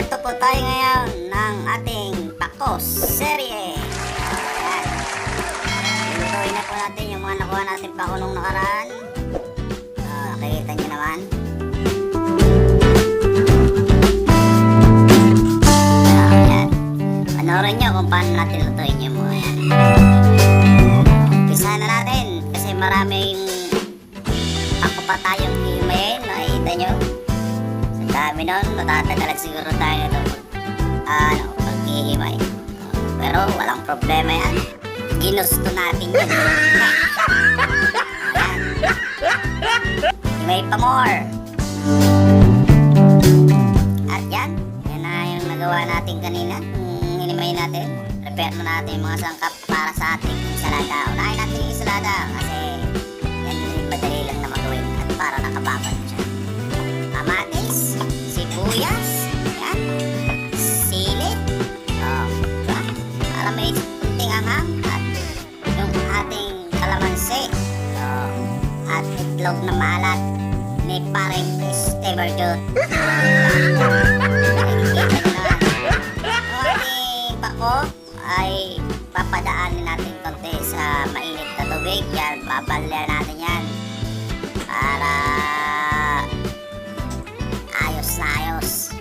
Part 2 po tayo ngayon ng ating tacos serye. Ayan. Lutuin na po natin yung mga nakuha natin pako nung nakaraan. Nakikita nyo naman. Ayan. Panoorin nyo kung paano natin lutuin yung mga yan. Umpisa na natin kasi maraming pako pa tayong himayin. Nakikita nyo. Dami nun, matatagalag siguro tayo nito paghihimay. Pero walang problema yan. Ginusto natin yun. Ayan. Himay pa more. At yan na yung nagawa natin kanina. Hinimay natin. Prepare na natin yung mga sangkap para sa ating ensalada. Unahin natin yung ensalada kasi yan yung madali lang na magawin at para nakababad siya. Kamatis, sibuyas, yan, sili, diba? Para may kunting anghang at yung ating kalamansi, at itlog na maalat ni paring Steve Jute. Yung ating bako ay papadaanin natin konti sa mainit na tubig. Yan, babalya natin yan para ayos na ayos.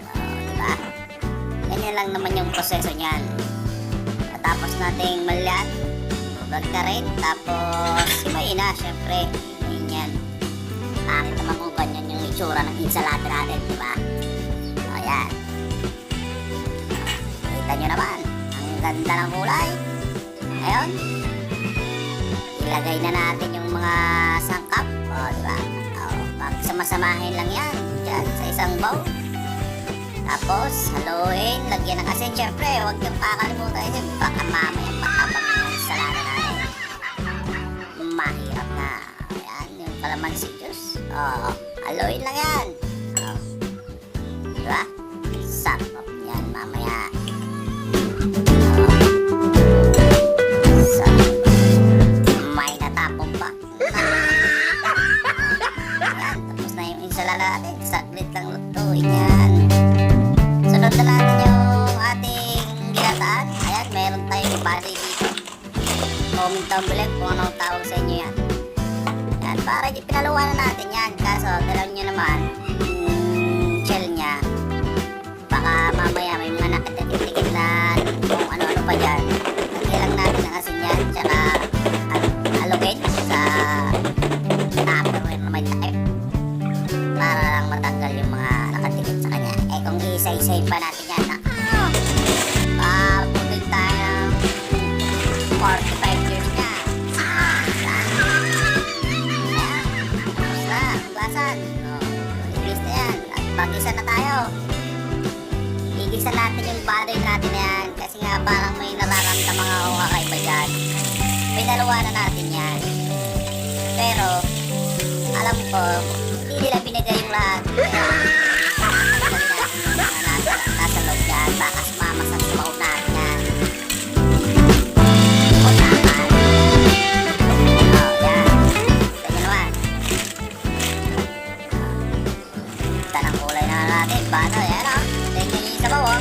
Diba? Ganyan lang naman yung proseso niyan. Tapos nating malyan, vlog na rin. Tapos himayin na, syempre. Himayin yan. Pangit naman kung ganyan yung itsura ng ensalada natin, diba? Ayan. Kita nyo naman, ang ganda ng kulay. Ngayon, ilagay na natin yung mga sangkap. Diba? Pagsamasamahin lang yan dyan sa isang bowl. Tapos haluin, lagyan ng asin. Syempre, huwag niyong kakalimutan yun. Baka mamaya matabang yung salada natin. Mahirap na. Ayan, yung kalamansi juice. Haluin lang yan. Diba? Sarap yan mamaya. Sarap. May natapong pa. Ayan, tapos na yung ensalada natin. Saglit lang lutuin yan. Sunod na natin yung ating ginataan. Ayan, meron tayong body dito. Comment down below kung anong tawag sa inyo yan. Ayan, para pinaluwa na natin yan. Kaso, dalaw nyo naman, shell nya. Baka mamaya may mga nakatitikit na kung ano-ano pa dyan. Lagyan lang natin ang asin yan. Tsaka, alugin sa tupperware na may type. Para lang matanggal yung mga nakatikit sa kanya. Eh kung isa-isay pa natin yan, putin tayo ng 45 years na. Ayan, tapos na, glasan. Ilis na yan. At pag-isa na tayo. Igisa natin yung battery natin yan. Kasi nga parang may nararamdaman ako kakaiba dyan. Pinaluwa na natin yan. Pero, alam ko, hindi nila binigay yung lahat. Nasa loob yan. Baka sumama sa sumaw natin yan. O naman. Yan. Ganyan naman. Kita ng kulay na natin. Paano? Yan o. Ganyan yung sabaw o.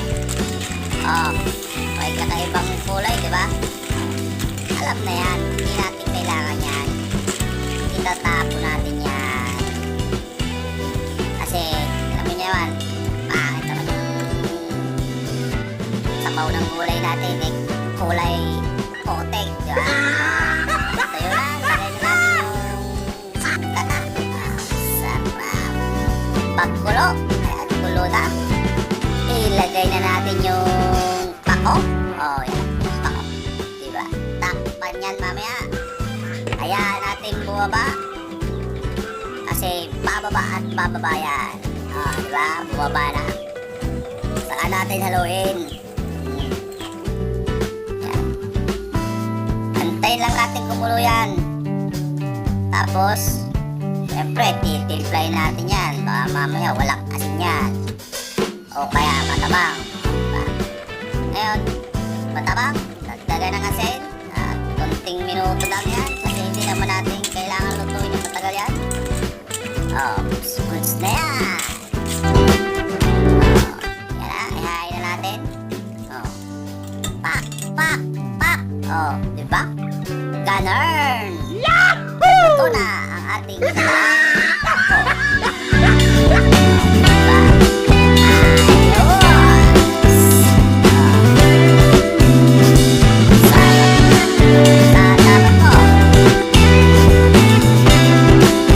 May kakaibang kulay, diba? Alam na yan. Hindi natin kailangan yan. Itatapo natin yan. Kasi, alam niyo naman, pangit naman yung sabaw ng gulay natin, kulay putik, diba? Ito yun lang, lagay na natin yung sangkata. Sarap. Pagkulo, ayan, kulo na. Ilagay na natin yung pako. Yan, pako. Diba? Takpan yan mamaya. Hayaan natin bumaba. Kasi bababa at bababa yan. Diba? Bumaba na. Saka natin haluin. Yan. Antayin lang natin kumulo yan. Tapos, syempre, titimplay natin yan. Baka mamaya walang asin yan. O kaya matabang. Diba? Ngayon, matabang. Dagdagan ng asin. Kunting minuto lang yan. Kasi hindi naman natin kailangan lutuin yung matagal yan. Goods na yan. Yan na. Oh, di ba? Ganun! Yahoo! Ito na ang ating ginataan.